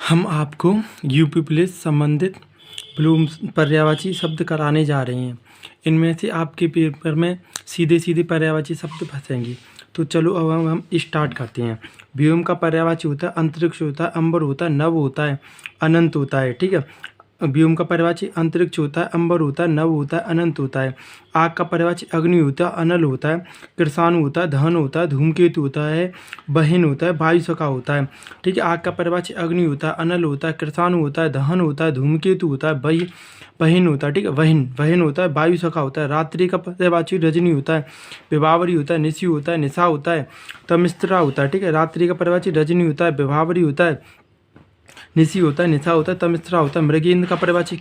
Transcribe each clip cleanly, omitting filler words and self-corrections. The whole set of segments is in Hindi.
हम आपको यूपी पुलिस संबंधित ब्लूम्स पर्यायवाची शब्द कराने जा रहे हैं। इनमें से आपके पेपर में सीधे सीधे पर्यायवाची शब्द फंसेंगे। तो चलो अब हम स्टार्ट करते हैं। व्योम का पर्यायवाची होता है अंतरिक्ष होता है, अंबर होता है, नभ होता है, अनंत होता है। ठीक है। व्योम का पर्यायवाची अंतरिक्ष होता है, अंबर होता है, नभ होता है, अनंत होता है। आग का पर्यायवाची अग्नि होता है, अनल होता है, कृषाणु होता है, दहन होता है, धूमकेतु होता है, बहिन होता है, वायुसखा होता है। ठीक है। आग का पर्यायवाची अग्नि होता है, अनल होता है, कृषाणु होता है, दहन होता है, धूमकेतु होता है, बहिन होता है। ठीक है। वहिन होता है, वायुसखा होता है। रात्रि का पर्यायवाची रजनी होता है, विभावरी होता है, निशि होता है, निशा होता है, तमिस्त्रा होता है। ठीक है। रात्रि का पर्यायवाची रजनी होता है, विभावरी होता है, निशि होता है, निशा होता है, तमिस्त्रा होता है। मृगेंद्र का पर्यायवाची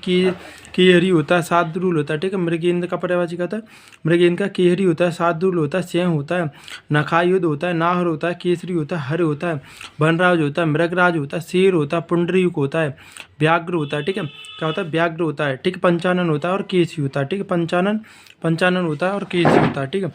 केहरी होता है, शार्दूल होता है। ठीक है। मृगेंद्र का पर्यायवाची क्या होता है? मृगेंद्र का केहरी होता है, शार्दूल होता है, स्यं होता है, नखायुध होता है, नाहर होता है, केसरी होता है, हर होता है, वनराज होता है, मृगराज होता है, शेर होता है, पुंडरीक होता है, व्याघ्र होता है। ठीक है। क्या होता है? व्याघ्र होता है। ठीक है। पंचानन होता है और केसी होता है। ठीक है। पंचानन होता है और केसी होता है। ठीक है।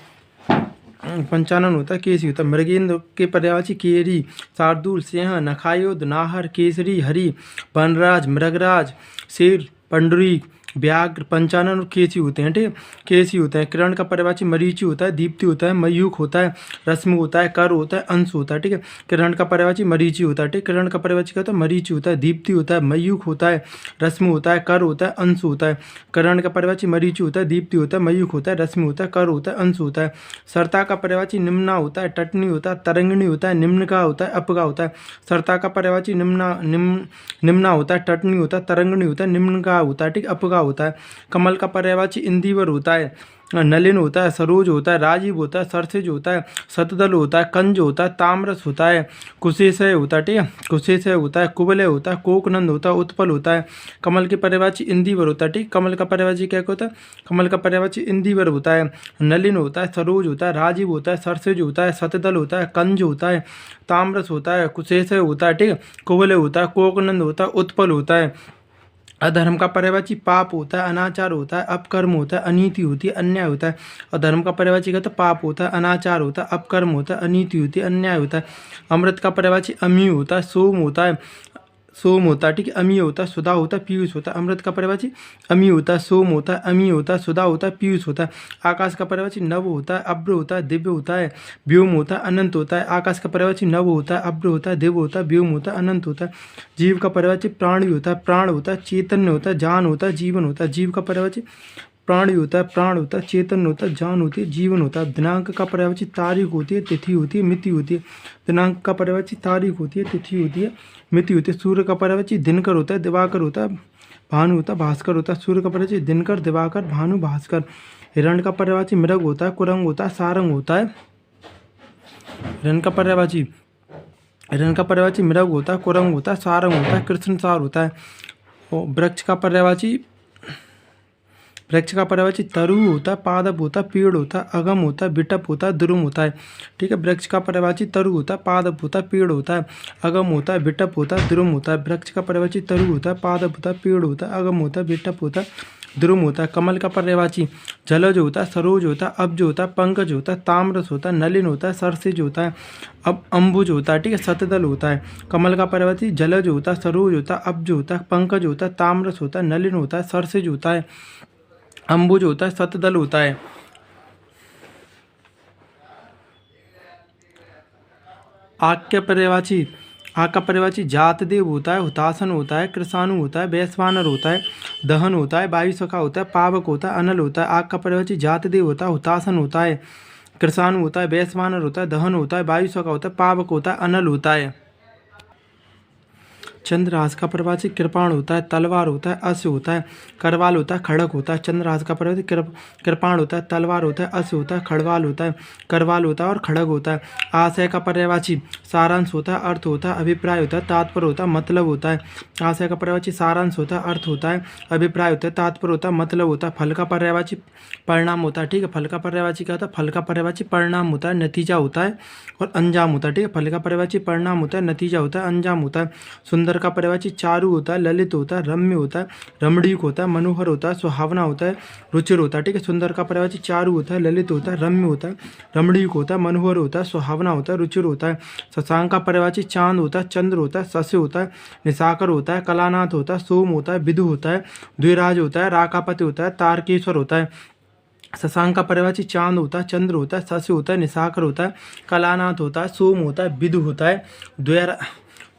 पंचानन होता है, केसी होता है। मृगेंद्र के पर्यायवाची केरी, शार्दूल, सिंह, नखायुध, नाहर, केसरी, हरि, वनराज, मृगराज, शेर, पंडरीक, व्याघ्र, पंचानन और केसी होते हैं। ठीक है। केसी होते हैं। किरण का पर्यायवाची मरीचि होता है, दीप्ति होता है, मयूख होता है, रश्मि होता है, कर होता है, अंश होता है। ठीक है। किरण का पर्यायवाची मरीचि होता है। ठीक है। किरण का पर्यायवाची क्या होता है? मरीचि होता है, दीप्ति होता है, मयूख होता है, रश्मि होता है, कर होता है, अंश होता है। किरण का पर्यायवाची मरीचि होता है, दीप्ति होता है, मयूख होता है, रश्मि होता है, कर होता है, अंश होता है। सरता का पर्यायवाची निम्ना होता है, टटनी होता है, तरंगिणी होता है, निम्न का होता है, अपगा होता है। सरता का पर्यायवाची निम्ना होता है, टटनी होता है, तरंगिणी होता है, निम्न का होता है। ठीक, अपगा होता है। कमल का पर्यायवाची इंदिवर होता है, नलिन होता है, सरोज होता है, राजीव होता है, सरसिज होता है, शतदल होता है, कंज होता है, ताम्रस होता है, कुशेषय होता है। ठीक है। कुशेषय होता है, कुबलय होता है, कोकनंद होता है, उत्पल होता है। कमल के पर्यायवाची इंदिवर होता है। ठीक। कमल का पर्यायवाची क्या होता है? कमल का पर्यायवाची इंदिवर होता है, नलिन होता है, सरोज होता है, राजीव होता है, सरसिज होता है, शतदल होता है, कंज होता है, ताम्रस होता है, कुशेषय होता है। ठीक है। कुबलय होता है, कोकनंद होता है, उत्पल होता है। अधर्म का पर्यायवाची पाप होता है, अनाचार होता है, अपकर्म होता है, अनीति होती है, अन्याय होता है। अधर्म का पर्यायवाची क्या होता है? पाप होता है, अनाचार होता है, अपकर्म होता है, अनीति होती है, अन्याय होता है। अमृत का पर्यायवाची अमी होता है, सोम होता है। ठीक है। अमी होता है, सुधा होता है, पीयूष होता है। अमृत का पर्यायवाची अमी होता है, सोम होता है, अमी होता है, सुधा होता है, पीयूष होता है। आकाश का पर्यायवाची नव होता है, अब्र होता है, दिव्य होता है, व्योम होता है, अनंत होता है। आकाश का पर्यायवाची नव होता है, अब्र होता है, दिव्य होता है, व्योम होता है, अनंत होता है। जीव का पर्यायवाची प्राणी होता है, प्राण होता है, चैतन्य होता है, जान होता है, जीवन होता है। जीव का पर्यायवाची प्राणी होता है, प्राण होता है, चेतन होता है, जान होती है, जीवन होता है। दिनांक का पर्यायवाची तारीख होती है, तिथि होती है, मिति होती है। दिनांक का पर्यायवाची तारीख होती है, तिथि होती है, मिति होती है। सूर्य का पर्यायवाची दिनकर होता है, दिवाकर होता है, भानु होता है, भास्कर होता है। सूर्य का पर्यायवाची दिनकर, दिवाकर, भानु, भास्कर। हिरण का पर्यायवाची मृग होता है, कुरंग होता है, सारंग होता है। हिरण का पर्यायवाची मृग होता है, कुरंग होता है, सारंग होता है, कृष्णसार होता है। और वृक्ष का पर्यायवाची तरु होता है, पादप होता है, पेड़ होता है, अगम होता है, बिटप होता है, द्रुम होता है। ठीक है। वृक्ष का पर्यायवाची तरु होता है, पादप होता है, पेड़ होता है, अगम होता है, बिटप होता है, द्रुम होता है। वृक्ष का पर्यायवाची तरु होता है, पादप होता है, पेड़ होता है, अगम होता है, बिटप होता है, द्रुम होता है। कमल का पर्यायवाची जलज होता है, सरोज होता है, अब्ज होता है, पंकज होता है, ताम्रस होता है, नलिन होता है, सरसिज होता है, अब अम्बुज होता है। ठीक है। शतदल होता है। कमल का पर्यायवाची जलज होता है, सरोज होता है, अब्ज होता है, पंकज होता है, ताम्रस होता है, नलिन होता है, सरसिज होता है, अम्बुज होता है, शतदल होता है। आग का पर्यायवाची जातदेव होता है, हुतासन होता है, कृषाणु होता है, वैश्वानर होता है, दहन होता है, वायुसखा होता है, पावक होता है, अनल होता है। आग का पर्यायवाची जातदेव होता है, हुतासन होता है, कृषाणु होता है, वैश्वानर होता है, दहन होता है, वायुसखा होता है, पावक होता है, अनल होता है। चंद्रहास का पर्यायवाची कृपाण होता है, तलवार होता है, अश्व होता है, करवाल होता है, खड़ग होता है। चंद्रहास का पर्यायवाची कृपाण होता है, तलवार होता है, अश्व होता है, खड़वाल होता है, करवाल होता है और खड़ग होता है। आशय का पर्यायवाची सारांश होता है, अर्थ होता है, अभिप्राय होता है, तात्पर्य होता है, मतलब होता है। आशय का पर्यायवाची सारांश होता है, अर्थ होता है, अभिप्राय होता है, तात्पर्य होता है, मतलब होता है। फल का पर्यायवाची परिणाम होता है। ठीक है। फल का पर्यायवाची क्या होता है? फल का पर्यायवाची परिणाम होता है, नतीजा होता है और अंजाम होता है। ठीक है। फल का पर्यायवाची परिणाम होता है, नतीजा होता है, अंजाम होता है। सुंदर सुंदर का पर्यायवाची चारु होता है, ललित होता है, रम्य होता है, रमणीक होता है, मनोहर होता है, सुहावना होता है, रुचिर होता है। ठीक है, सुंदर का पर्यायवाची चारु होता है, ललित होता है, रम्य होता है, रमणीक होता है, मनोहर होता है, सुहावना होता है, रुचिर होता है। शशांक का पर्यायवाची चांद होता है, चंद्र होता है, सस्य होता है, निशाकर होता है, कलानाथ होता है, सोम होता है, विदु होता है, द्विराज होता है, राकापति होता है, तारकेश्वर होता है। शशांक का पर्यायवाची चांद होता है, चंद्र होता है, सस्य होता है, निशाकर होता है, कलानाथ होता है, सोम होता है, विदु होता है,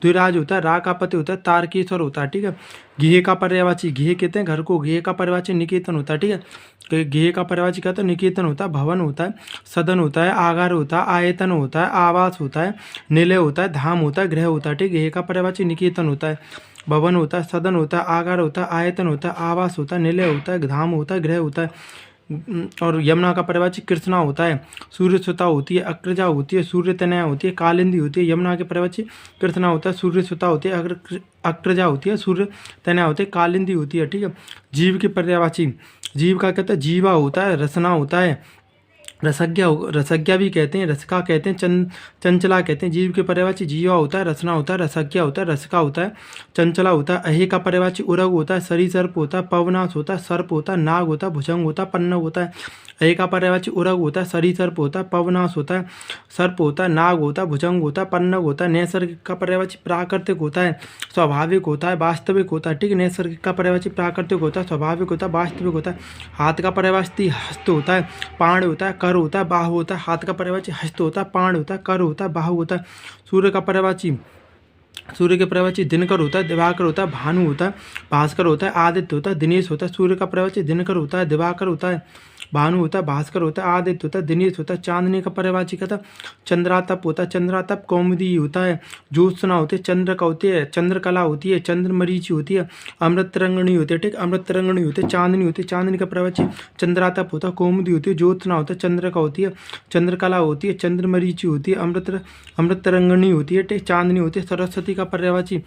द्विराज होता है, राकापति होता है, तारकेश्वर होता है। ठीक है, गेह का पर्यायवाची, गेह कहते हैं घर को, गेह का पर्यायवाची निकेतन होता है। ठीक है, गेह का पर्यायवाची कहते हैं निकेतन होता है, भवन होता है, सदन होता है, आगार होता है, आयतन होता है, आवास होता है, निलय होता है, धाम होता है, गृह होता है। ठीक है, गेह का पर्यायवाची निकेतन होता है, भवन होता है, सदन होता है, आगार होता है, आयतन होता है, आवास होता है, निलय होता है, धाम होता है, गृह होता है। और यमुना का पर्यायवाची कृष्णा होता है, सूर्यसुता होती है, अग्रजा होती है, सूर्य तनया होती है, कालिंदी होती है। यमुना के पर्यायवाची कृष्णा होता है, सूर्यसुता होती है, अग्रजा होती है, सूर्य तनया होती है, कालिंदी होती है। ठीक है, जीव के पर्यायवाची, जीव का कहते हैं जीवा होता है, रसना होता है, रसज्ञा भी कहते हैं, रसका कहते हैं, चंचला कहते हैं। जीव के पर्यायवाची जीवा होता है, रसना होता है, रसज्ञा होता है, रसका होता है, चंचला होता है। अहे का पर्यायवाची उरग होता है, सरीसर्प होता है, पवनाश होता है, सर्प होता है, नाग होता है, भुजंग होता है, पन्नग होता है। अहे का पर्यायवाची उरग होता है, सरीसर्प होता है, पवनाश होता है, सर्प होता है, नाग होता है, भुजंग होता है, पन्नग होता है। नैसर्गिक का पर्यायवाची प्राकृतिक होता है, स्वाभाविक होता है, वास्तविक होता है। ठीक है, नैसर्गिक का पर्यायवाची प्राकृतिक होता है, स्वाभाविक होता है, वास्तविक होता है। हाथ का पर्यायवाची हस्त होता है, पाण होता है, कर होता है, बाहु होता है। हाथ का पर्यायवाची हस्त होता है, पाण होता है, कर होता है, बाहु होता है। सूर्य का पर्यायवाची, सूर्य के पर्यायवाची दिनकर होता है, दिवाकर होता है, भानु होता है, भास्कर होता है, आदित्य होता है, दिनेश होता है। सूर्य का पर्यायवाची दिनकर होता है, दिवाकर होता है, भानु होता है, भास्कर होता है, आदित्य होता है, दिनेश होता है। चांदनी का पर्यायवाची कहता है चंद्रातप होता है, चंद्रातप कौमुदी होता है, ज्योत्सना होती है, चंद्रका होती है, चंद्रकला होती है, चंद्रमरीचि होती है, अमृत तरंगणी होती है। ठीक, अमृत तरंगणी होती है, चांदनी होती है। चांदनी का पर्यायवाची चंद्रातप होता है, कौमुदी होती है, ज्योत्सना होता है, चंद्रका होती है, चंद्रकला होती है, चंद्रमरीचि होती है, अमृत तरंगणी होती है। ठीक, चांदनी होती है। सरस्वती का पर्यायवाची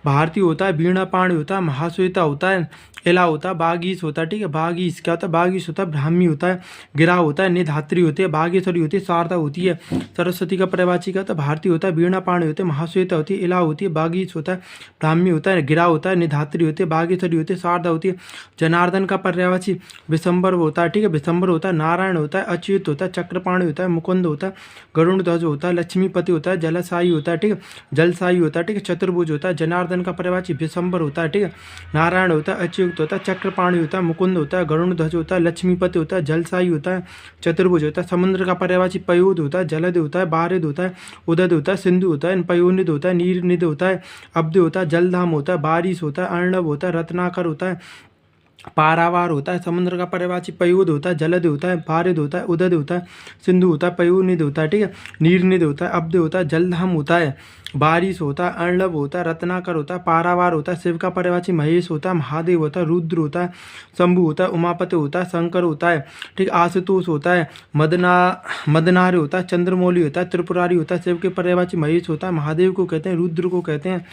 भारती होता है, वीणा पाणी होता है, महाश्वेता होता है, एला होता है, बागीश होता है। ठीक है, बागीश क्या होता है, बागीश होता है, ब्राह्मी होता है, गिरा होता है, निधात्री होती है, बागेश्वरी होती है, शारदा होती है। सरस्वती का पर्यायवाची क्या होता है, भारती होता है, वीणा पाणी होते हैं, महाश्वेता होती है, एला होती है, बागीश होता है, ब्राह्मी होता है, गिरा होता है, निधात्री होती है, बागेश्वरी होती है, शारदा होती है। जनार्दन का पर्यायवाची विशंबर होता है। ठीक है, विशंबर होता है, नारायण होता है, अच्युत होता है, चक्रपाणी होता है, मुकुंद होता है, गरुण ध्वज होता है, लक्ष्मीपति होता है, जलसाई होता है। ठीक है, जलसाई होता है। ठीक है, चतुर्भुज होता है। जनार्दन का पर्यायवाची विशंबर होता है। ठीक है, नारायण होता है, अच्युत होता है, चक्रपाणी होता है, मुकुंद होता है, गरुण ध्वज होता है, लक्ष्मीपति होता है, जलसाई होता है, चतुर्भुज होता है। समुद्र का पर्यायवाची पयोद होता है, जलद होता है, बारिद होता है, उदद होता है, सिंधु होता है, पयोनिध होता है, नीरनिध होता है, अब्द होता है, जलधाम होता है, बारिश होता है, अर्णव होता है, रत्नाकर होता है, पारावार होता है। समुद्र का पर्यायवाची पयोद होता है, जलद होता है, बारिद होता है, उदद होता है, सिंधु होता है, पयोनिध होता है। ठीक है, नीरनिध होता है, अब्द होता है, जलधाम होता है, बारिश होता है, अर्णव होता है, रत्नाकर होता है, पारावार होता है। शिव का पर्यायवाची महेश होता है, महादेव होता है, रुद्र होता है, शंभु होता है, उमापति होता है, शंकर होता है। ठीक, आशुतोष होता है, मदनार होता है, चंद्रमौली होता है, त्रिपुरारी होता है। शिव के पर्यायवाची महेश होता है, महादेव को कहते हैं, रुद्र को कहते हैं,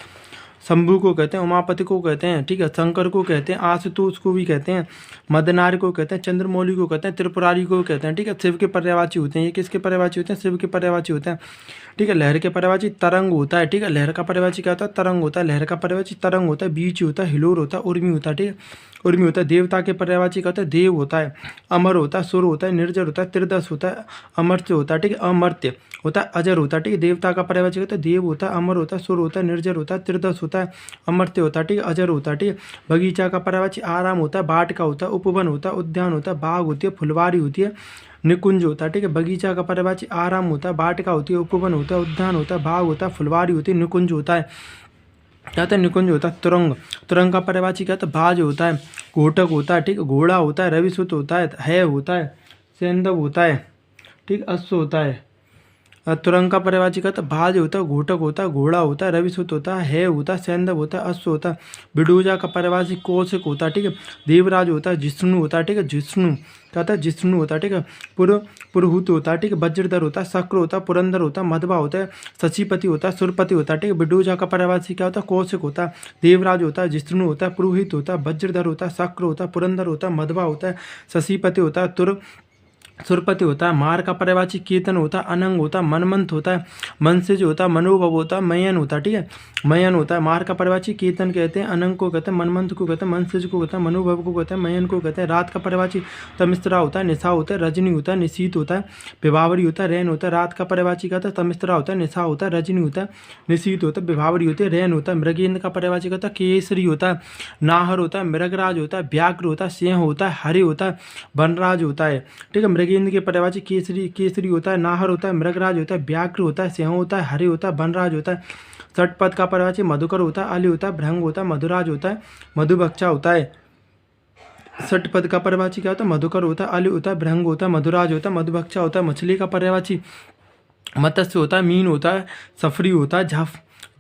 शंभु को कहते हैं, उमापति को कहते हैं। ठीक है, शंकर को कहते हैं, आशुतोष को भी कहते हैं, मदनार को कहते हैं, चंद्रमौली को कहते हैं, त्रिपुरारी को कहते हैं। ठीक है, शिव के पर्यायवाची होते हैं। ये किसके पर्यायवाची होते हैं, शिव के पर्यायवाची होते हैं। ठीक है, लहर के पर्यायवाची तरंग होता है। ठीक है, लहर का पर्यायवाची क्या होता है, तरंग होता है। लहर का पर्यायवाची तरंग होता है, बीच होता है, हिलोर होता है, उर्मी होता है। ठीक है, उर्मी होता है। देवता के पर्यायवाची क्या होता है, देव होता है, अमर होता है, सुर होता है, निर्जर होता है, त्रिदश होता है, अमर्त्य होता है। ठीक है, अमर्त्य होता है, अजर होता है। ठीक है, देवता का पर्यायवाची होता है, देव होता है, अमर होता है, सुर होता है, निर्जर होता है, त्रिदश होता है, अमर्त्य होता है। ठीक है, अजर होता है। ठीक है, बगीचा का पर्यायवाची आराम होता है, बाटिका होता है, उपवन होता है, उद्यान होता है, बाग होती है, फुलवारी होती है, निकुंज होता है। ठीक है, बगीचा का पर्यायवाची आराम होता है, बाटिका होती है, उपवन होता है, उद्यान होता है, बाग होता है, फुलवारी होती है, निकुंज होता है। क्या होता है, निकुंज होता है। तुरंग, तुरंग का पर्यायवाची क्या होता है, बाज होता है, घोटक होता है। ठीक है, घोड़ा होता है, रविसुत होता है होता है, सेंधव होता है। ठीक, अश्व होता है। तुरंग का पर्यायवाची का भाज होता है, घोटक होता है, घोड़ा होता है, रविसुत होता है होता है, सैंधव होता है, अश्व होता है। बिडूजा का पर्यायवाची कौशिक होता है। ठीक है, देवराज होता है, जिष्णु होता है। ठीक है, जिष्णु क्या होता है, जिष्णु होता है। ठीक है, पुरहुत होता है। ठीक है, वज्रधर होता है, शक्र होता है, पुरंदर होता है, मधवा होता है, शशीपति होता है, सुरपति होता है। ठीक है, बिडूजा का पर्यायवाची क्या होता है, कौशिक होता है, देवराज होता है, जिष्णु होता है, पुरोहित होता है, वज्रधर होता है, शक्र होता है, पुरंदर होता है, मधवा होता है, शशीपति होता है, सुरपति होता है। मार का पर्यायवाची केतन होता है। अनंग होता है। मनमंथ होता है। मनसिज होता है। मनोभव होता है। मयन होता है। ठीक है, मयन होता है। मार का पर्यायवाची केतन कहते हैं। अनंग को कहते हैं। मनमंथ को कहते हैं। मनसिज को कहते हैं। मनोभव को कहते हैं। मयन को कहते हैं। रात का पर्यायवाची तमिस्त्रा होता है। निशा होता है। रजनी होता है। निशीत होता है। विभावरी होता है। रैन होता है। रात का पर्यायवाची कहता है। तमिस्त्रा होता है। निशा होता है। रजनी होता है। निशीत होता है। विभावरी होती है। रैन होता है। मृगेंद्र का पर्यायवाची कहता है। केसरी होता है। नाहर होता है। मृगराज होता है। व्याघ्र होता है। सिंह होता है। हरि होता है। वनराज होता है। ठीक है, मृगेंद्र के पर्यायवाची केसरी होता है। नाहर होता है। मृगराज होता है। व्याघ्र होता है। सिंह होता है। हरि होता है। वनराज होता है। षटपद का पर्यायवाची मधुकर होता है। अली होता है। भृंग होता है। मधुराज होता है। मधुबक्षा होता है। षटपद का पर्यायवाची क्या होता है? मधुकर होता है। अली होता है। भृंग होता है। मधुराज होता है। मधुबक्षा होता है। मछली का पर्यायवाची मत्स्य होता है। मीन होता है। सफरी होता है।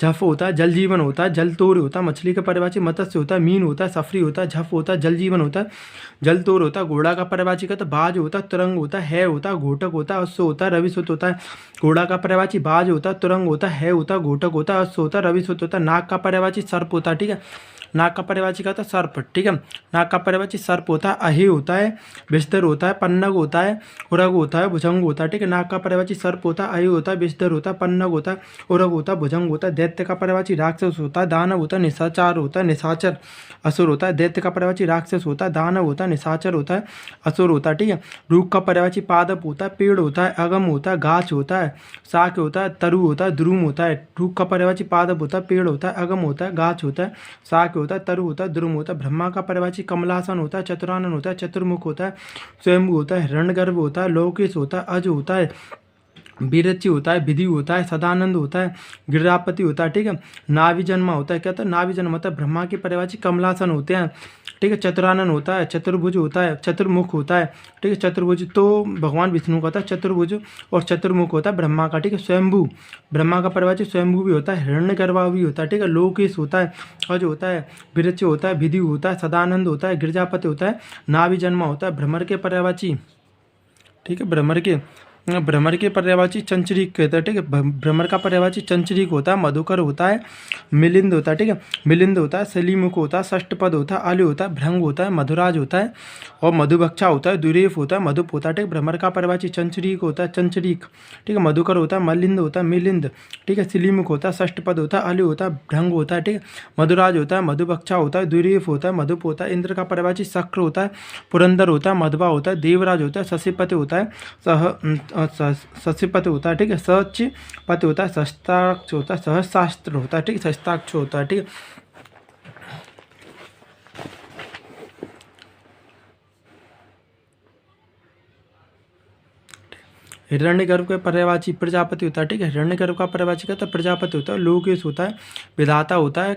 झफ होता है। जल जीवन होता है। जलतोड़ होता है। मछली का पर्यायवाची मत्स्य होता है। मीन होता है। सफरी होता है। झफ होता है। जल जीवन होता है। जलतोड़ होता है। घोड़ा का पर्यायवाची का तो बाज होता है। तुरंग होता है। होता है। घोटक होता है। अश्व होता है। रविसुत होता है। घोड़ा का पर्यायवाची बाज होता है। तुरंग होता है। होता है। घोटक होता है। अश्व होता है। रविसुत होता है। नाग का पर्यायवाची सर्प होता है। ठीक है, नाग का पर्यायवाची का था सर्प। ठीक है, नाग का पर्यायवाची सर्प होता है। अहि होता है। विस्तर होता है। पन्नग होता है। उरग होता है। भुजंग होता है। ठीक है, नाग का पर्यायवाची सर्प होता है। अहि होता है। विस्तर होता है। पन्नग होता है। उरग होता है। भुजंग होता है। दैत्य का पर्यायवाची राक्षस होता है। दानव होता है। निशाचार होता है। निशाचर असुर होता है। दैत्य का पर्यायवाची राक्षस होता है। दानव होता है। निशाचर होता है। असुर होता है। ठीक है, रूख का पर्यायवाची पादप होता है। पेड़ होता है। अगम होता है। गाछ होता है। शाक होता है। तरु होता है। द्रुम होता है। रूख का पर्यायवाची पादप होता है। पेड़ होता है। अगम होता है। गाछ होता है। शाक होता है। तरु होता है। द्रुम होता है। ब्रह्मा का पर्यायवाची कमलासन होता है। चतुरानन होता है। चतुर्मुख होता है। स्वयंभू होता है। हिरण्यगर्भ होता है। लौकेश होता है। अज होता है। बीरची होता है। विधि होता है। सदानंद होता है। गिरिरापति होता है। ठीक है, नाभि जन्मा होता है। क्या होता है? नाभि जन्म होता है। ब्रह्मा के पर्यायवाची कमलासन होते हैं। ठीक है, चतुरानन होता है। चतुर्भुज होता है। चतुर्मुख होता है। ठीक है, चतुर्भुज तो भगवान विष्णु का होता है। चतुर्भुज और चतुर्मुख होता है ब्रह्मा का। ठीक है, स्वयंभू ब्रह्मा का पर्यायवाची स्वयंभू भी होता है। हिरण्यगर्भा भी होता है। ठीक है, लोकेश होता है। अज होता है। बीरच होता है। विधि होता है। सदानंद होता है। गिरिजापति होता है। नाभि जन्मा होता है। भ्रमर के पर्यायवाची, ठीक है, भ्रमर के पर्यायवाची चंचरीक कहते हैं। ठीक है, भ्रमर का पर्यायवाची चंचरीक होता है। मधुकर होता है। मिलिंद होता है। ठीक है, मिलिंद होता है। सलीमुख होता है। षष्टपद होता है। आलि होता है। भृंग होता है। मधुराज होता है और मधुबक्षा होता है। दुरेफ होता है। मधुप होता है। ठीक है, भ्रमर का पर्यायवाची चंचरीक होता है। चंचरीक। ठीक है, मधुकर होता है। मलिंद होता है। मिलिंद। ठीक है, सलीमुख होता है। षष्टपद होता है। आलि होता है। भृंग होता है। ठीक है, मधुराज होता है। मधुबक्षा होता है। दुरेफ होता है। मधुप होता है। इंद्र का पर्यायवाची शक्र होता है। पुरंदर होता है। मधवा होता है। देवराज होता है। शशिपति होता है। शशिपति होता है। ठीक है, सचपति होता है। सहस्त्राक्ष होता है। सहस्रास्त्र होता है। ठीक है, सहस्त्राक्ष होता है। ठीक है, हिरण्यगर्भ का पर्यायवाची प्रजापति होता है। ठीक है, हिरण्यगर्भ का पर्यायवाची कहता है प्रजापति होता है। लोकेश होता है। विधाता होता है।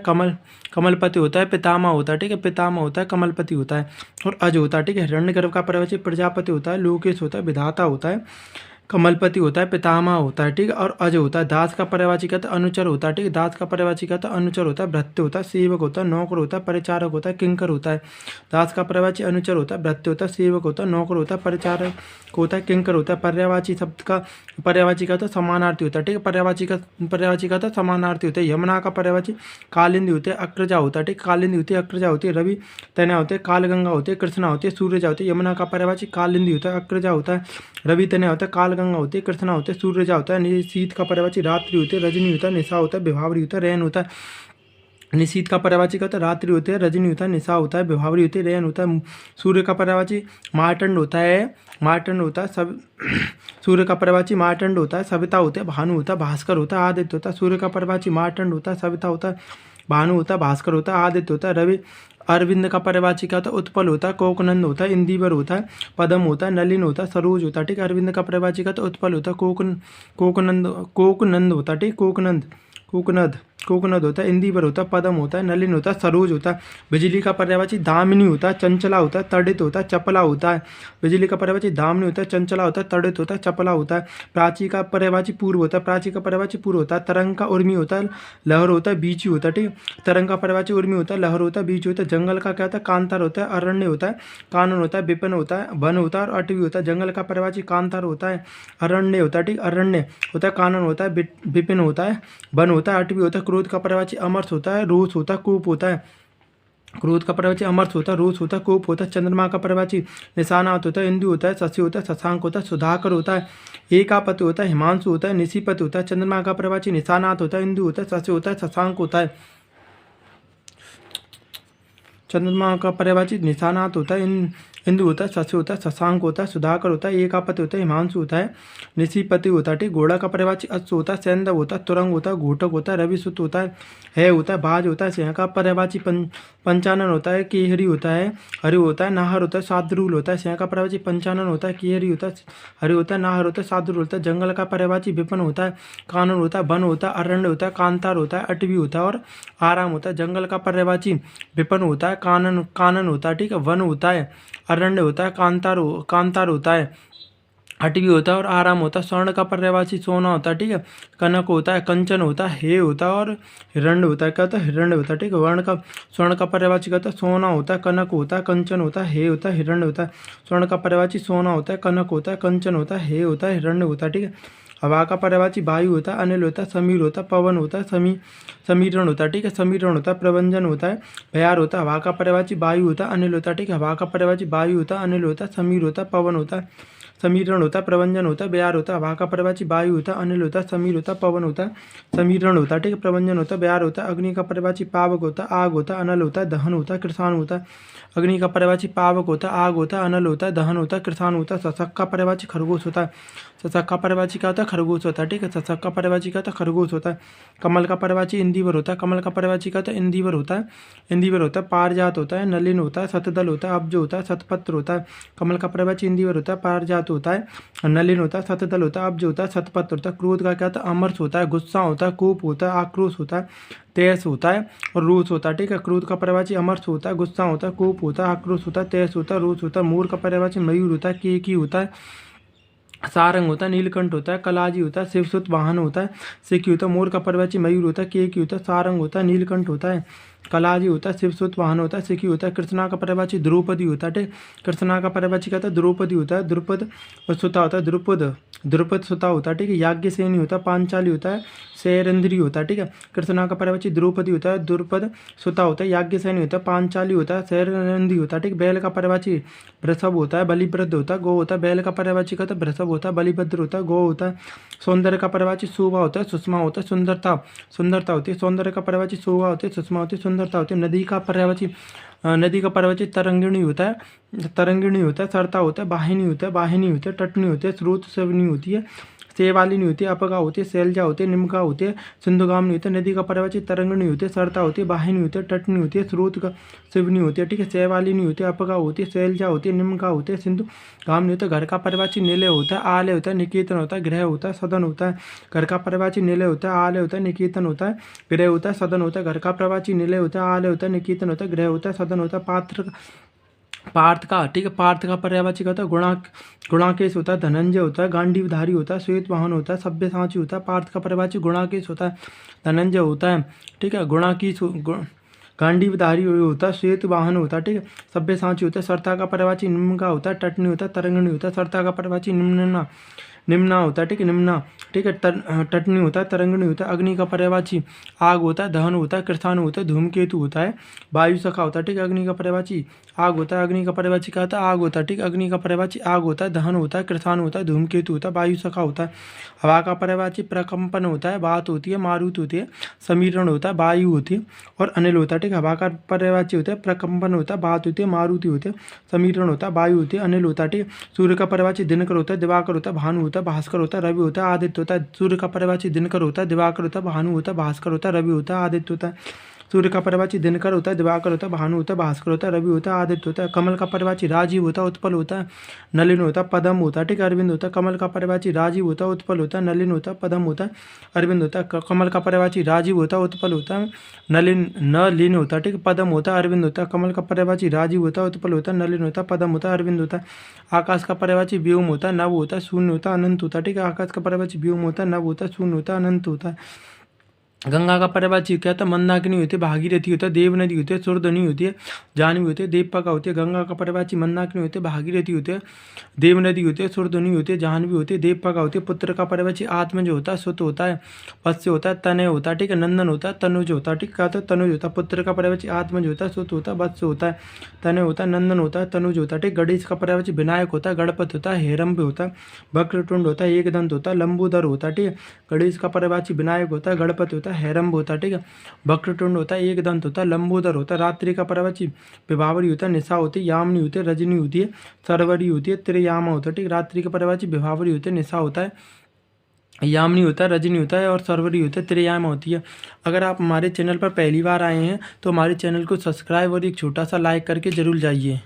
कमलपति होता है। पितामह होता है। ठीक है, पितामह होता है। कमलपति होता है और अज होता है। ठीक है, हिरण्यगर्भ का पर्यायवाची प्रजापति होता है। लोकेश होता है। विधाता होता है। कमलपति होता है। पितामह होता है। ठीक है, और अज होता है। दास का पर्यायवाची कहता है अनुचर होता है। ठीक है, दास का पर्यायवाची कहता है अनुचर होता है। भृत्य होता है। सेवक होता है। नौकर होता है। परिचारक होता है। किंकर होता है। दास का पर्यायवाची अनुचर होता है। भृत्य होता है। सेवक होता है। नौकर होता है। परिचारक होता है। किंकर होता है। पर्यायवाची शब्द का पर्यायवाची कहता है समानार्थी होता है। ठीक है, पर्यायवाची कहता है समानार्थी होता है। यमुना का पर्यायवाची कालिंदी होते हैं। अक्रजा होता है। ठीक, कालिंदी होती है। अक्रजा होती है। रवि तना होते हैं। कालगंगा होती है। कृष्णा होती है। सूर्यजा होती है। यमुना का पर्यायवाची कालिंदी होता है। अक्रजा होता है। रवि तना होता है। कालगंगा होती है। कृष्णा होते हैं। सूर्यजा होता है। निशीत का पर्यायवाची रात्रि होती है। रजनी होता है। निशा होता है। विभावरी होता है। रैन होता है। निशीत का पर्यायवाची कहता है रात्रि होती है। रजनी होता है। निशा होता है। विभावरी होती है। रैन होता है। सूर्य का पर्यायवाची मार्तंड होता है। मार्तंड होता है सब सूर्य का पर्यायवाची मार्तंड होता है। सविता होता है। भानु होता है। भास्कर होता है। आदित्य होता है। सूर्य का पर्यायवाची मार्तंड होता है। सविता होता है। भानु होता है। भास्कर होता है। आदित्य होता है। रवि अरविंद का पर्यायवाची क्या होता है? उत्पल होता है। कोकनंद होता है। इंदिवर होता है। पदम होता है। नलिन होता है। सरोज होता है। ठीक है, अरविंद का पर्यायवाची क्या होता है? उत्पल होता है। कोकनंद होता है। ठीक, कोकनद होता है। इंदिवर होता है। पदम होता है। नलिन होता है। सरोज होता है। बिजली का पर्यायवाची दामिनी होता है। चंचला होता है। तड़ित होता है। चपला होता है। बिजली का पर्यायवाची दामिनी होता है। चंचला होता है। तड़ित होता है। चपला होता है। प्राची का पर्यायवाची पूर्व होता है। प्राची का पर्यायवाची पूर्व होता है। तरंग का उर्मी होता है। लहर होता है। बीची होता है। ठीक, तरंग का पर्यायवाची उर्मी होता है। लहर होता है। बीच होता है। जंगल का क्या होता है? कांतार होता है। अरण्य होता है। कानन होता है। विपिन होता है। वन होता है और अटवी होता है। जंगल का पर्यायवाची कांतार होता है। अरण्य होता है। ठीक, अरण्य होता है। कानन होता है। विपिन होता है। वन होता है। अटवी होता है। क्रोध का पर्यायवाची अमर्ष होता है। रोष होता है। कोप होता है। क्रोध का पर्यायवाची अमर्ष होता है, रोष होता है, कोप होता है। चंद्रमा का पर्यायवाची निशानात होता है, इंदु होता है, शशि होता है, शशांक होता है, सुधाकर होता है, एकापति होता है, हिमांशु होता है, निशिपति होता है। चंद्रमा का पर्यायवाची निशानात होता है, इंदु होता है, शशि होता है, शशांक होता है। चंद्रमा का पर्यायवाची निशानात होता है, इंदु होता है, शशि होता है, शशांक होता है, सुधाकर होता है, एकापति होता है, हिमांशु होता है, निशिपति होता है। ठीक, घोड़ा का पर्यायवाची अश्व होता है, सैंदव होता है, तुरंग होता है, घोटक होता है, रविसुत होता है होता है, बाज होता है। सिंह का पर्यायवाची पंचानन होता है, केहरी होता है, हरि होता है, नाहर होता है, शार्दूल होता है। सिंह का पर्यायवाची पंचानन होता है, केहरी होता है, हरि होता है, नाहर होता है, शार्दूल होता है। जंगल का पर्यायवाची विपिन होता है, कानन होता है, वन होता है, अरण्य होता है, कांतार होता है, अटवी होता है और आराम होता है। जंगल का पर्यायवाची विपिन होता है, कानन होता है, ठीक है, वन होता है, अरण्य होता है, कांतार होता है, अटवी होता है और आराम होता है। स्वर्ण का पर्यायवाची सोना होता है, ठीक है, कनक होता है, कंचन होता है, हे होता है और हिरण्य होता है। क्या होता है? हिरण्य होता है। ठीक है, स्वर्ण का पर्यायवाची कहता है सोना होता है, कनक होता है, कंचन होता है, हे होता है, हिरण्य होता है। स्वर्ण का पर्यायवाची सोना होता है, कनक होता है, कंचन होता है, हे होता है, हिरण्य होता है। ठीक है, हवा का पर्यायवाची वायु होता है, अनिल होता है, समीर होता है, पवन होता है, समीरण होता है। ठीक है, समीरण होता है, प्रवंजन होता है, भयार होता है। हवा का पर्यायवाची वायु होता है, अनिल होता है। ठीक है, हवा का पर्यायवाची वायु होता है, अनिल होता है, समीर होता है, पवन होता है, समीरण होता है, प्रवंजन होता है, ब्यार होता है। हवा का पर्यायवाची वायु होता है, अनिल होता है, समीर होता है, पवन होता है, समीरण होता है। ठीक है, प्रवंजन होता है, ब्यार होता है। अग्नि का पर्यायवाची पावक होता है, आग होता है, अनल होता है, दहन होता है, कृषाण होता है। अग्नि का पर्यायवाची पावक होता है, आग होता है, अनल होता है, दहन होता है, कृषाण होता है। शशक का पर्यायवाची खरगोश होता है, शशक का पर्यायवाची क्या होता है? खरगोश होता है। ठीक है, शशक का पर्यायवाची क्या होता है? खरगोश होता है। कमल का पर्यायवाची इंदिवर होता है, कमल का पर्यायवाची क्या होता है? इंदिवर होता है, इंदिवर होता है। पारिजात होता है, नलिन होता है, शतदल होता है, अब्ज होता है, शतपत्र होता है। कमल का पर्यायवाची इंदिवर होता है, पारिजात होता है, नलिन होता है, शतदल होता है, अब्ज होता है, शतपत्र होता है। क्रोध का क्या होता है? अमर्ष होता है, गुस्सा होता है, कोप होता है, आक्रोश होता है, तेज होता है और रोष होता है। ठीक है, क्रोध का पर्यायवाची अमर्ष होता है, गुस्सा होता है, कोप होता है, आक्रोश होता है, तेज होता है, रोष होता है। मोर का पर्यायवाची मयूर होता है, केकी होता है, सारंग होता है, नीलकंठ होता है, कलाजी होता है, शिवसुत वाहन होता है, सिक्की होता है। मोर का पर्यायवाची मयूर होता है, केकी होता है, सारंग होता है, नीलकंठ होता है, कलाजी होता है, शिवसुत वाहन होता है, सिक्की होता है। कृष्णा का पर्यायवाची द्रौपदी होता है। ठीक, कृष्णा का पर्यायवाची कहता है द्रौपदी होता है, द्रुपद सुता होता है, द्रुपद सुता होता है। ठीक है, याज्ञसेनी होता है, पांचाली होता है, शैरेंद्री होता है। ठीक है, कृष्णा का पर्यायवाची द्रौपदी होता है, द्रुपद सुता होता है, याज्ञसेनी होता है, पांचाली होता है, शैरेंद्री होता है। ठीक, बैल का पर्यायवाची वृषभ होता है, बलिभद्र होता है, गौ होता है। बैल का पर्यायवाची कहता है वृषभ होता है, बलिभद्र होता है, गौ होता है। सौंदर्य का पर्यायवाची शोभा होता है, सुषमा होता है, सुंदरता होती है। सौंदर्य का पर्यायवाची शोभा होती है, सुषमा होती है, सुंदरता होती है। नदी का पर्यायवाची तरंगिणी होता है, सरता होता है, वाहिनी होता है, टटनी होती है, स्रोत सेवनी होती है, शैवालिनी होती है, अपगा होती है, शैलजा होती है, निम्का होती है, सिंधुगामिनी होती है। नदी का पर्यायवाची तरंगिणी होती है, सरता होती है, वाहिनी होती है, टटनी होती है, स्रोत का शिवनी होती है। ठीक है, शैवालिनी होती है, अपगा होती है, शैलजा होती है, निम्का होती है, सिंधु गामिनी होता है। घर का पर्यायवाची निलय होता है, आलय होता है, निकेतन होता है, गृह होता है, सदन होता है। घर का पर्यायवाची निलय होता है, आलय होता है, निकेतन होता है, गृह होता है, सदन होता है। घर का पर्यायवाची निलय होता है, आलय होता है, निकेतन होता है, गृह होता है, सदन होता है। पार्थ का, ठीक है, पार्थ का पर्यायवाची होता है गुणाकेश होता है, धनंजय होता है, गांडीवधारी होता है, श्वेत वाहन होता है, सभ्यसाची होता है। पार्थ का पर्यायवाची गुणाकेश होता है, धनंजय होता है। ठीक है, गांडीवधारी होता है, श्वेत वाहन होता है। ठीक है, सभ्यसाची होता है। सर्ता का पर्यायवाची निम्न का होता है, टटनी होता है, तरंगिणी होता है। सर्ता का पर्यायवाची निम्ना होता है। ठीक है, निम्ना, ठीक है, टटनी होता है, तरंगिणी होता है। अग्नि का पर्यायवाची आग होता है, दहन होता है, कृषाणु होता है, धूमकेतु होता है, वायु सखा होता है। ठीक है, अग्नि का पर्यायवाची आग होता है, अग्नि का पर्यायवाची क्या होता है? आग होता है। ठीक है, अग्नि का पर्यायवाची आग होता है, दहन होता है, कृषाणु होता है, धूमकेतु होता है, वायु सखा होता है। हवा का पर्यायवाची प्रकंपन होता है, वात होती है, मारुत होती है, समीरण होता है, वायु होती है और अनिल होता है। ठीक है, हवा का पर्यायवाची होता है, प्रकंपन होता है, वात होती है, मारुति होती है, समीरण होता है, वायु होती है, अनिल होता है। ठीक है, सूर्य का पर्यायवाची दिनकर होता है, दिवाकर होता है, भानु होता है, भास्कर होता है, रवि होता है, आदित्य होता है। सूर्य का पर्यायवाची दिनकर होता है, दिवाकर होता है, भानु होता है, भास्कर होता है, रवि होता है, आदित्य होता है। सूर्य का पर्यायवाची दिनकर होता है, दिवाकर होता है, भानु होता है, भास्कर होता है, रवि होता है, आदित्य होता है। कमल का पर्यायवाची राजीव होता है, उत्पल होता है, नलिन होता है, पदम होता है। ठीक है, अरविंद होता है। कमल का पर्यायवाची राजीव होता है, उत्पल होता है, नलिन होता है, पदम होता है, अरविंद होता है। कमल का पर्यायवाची राजीव होता है, उत्पल होता है, नलिन होता है। ठीक है, पदम होता है, अरविंद होता है। कमल का पर्यायवाची राजीव होता है, उत्पल होता है, नलिन होता है, पदम होता है, अरविंद होता है। आकाश का पर्यायवाची व्योम होता है, नव होता है, शून्य होता है, अनंत होता है। ठीक है, आकाश का पर्यायवाची व्योम होता है, नव होता है, शून्य होता है, अनंत होता है। गंगा का पर्यायवाची क्या होता है? मंदाकिनी होती है, भागीरथी होता है, देव नदी होती है, सुरधनी होती है, जाह्नवी होती है, देवपका होती है। गंगा का पर्यायवाची मंदाकिनी होती है, भागीरथी होती है, देव नदी होती है, सुरधनी होती है, जाह्नवी होती है, देवपका होती है। पुत्र का पर्यायवाची आत्मज होता है, सुत होता है, वत्स्य होता है, तनय होता है, ठीक है, नंदन होता है, तनुज होता है, ठीक है, तनुज होता है। पुत्र का पर्यायवाची आत्मज होता है, सुत होता है, वत्स्य होता है, तनय होता है, नंदन होता है, तनुज होता है, ठीक। गणेश का पर्यायवाची विनायक होता है, गणपति होता है, हेरम्ब होता है, वक्रतुंड होता है, एकदंत होता है, लंबोदर होता है, ठीक है। गणेश का पर्यायवाची विनायक होता है, गणपति होता है, हेरम्ब होता है, ठीक है, वक्रतुंड होता है, एकदंत होता है, लंबोदर होता है। रात्रि का पर्यायवाची विभावरी होता है, निशा होती है, यामिनी होती है, रजनी होती है, सरवरी होती है, त्रियामा होता है, ठीक। रात्रि का पर्यायवाची विभावरी होती है, निशा होता है, यामिनी होता है, रजनी होता है और सरवरी होता है, त्रियामा होती है। अगर आप हमारे चैनल पर पहली बार आए हैं तो हमारे चैनल को सब्सक्राइब और एक छोटा सा लाइक करके ज़रूर जाइए।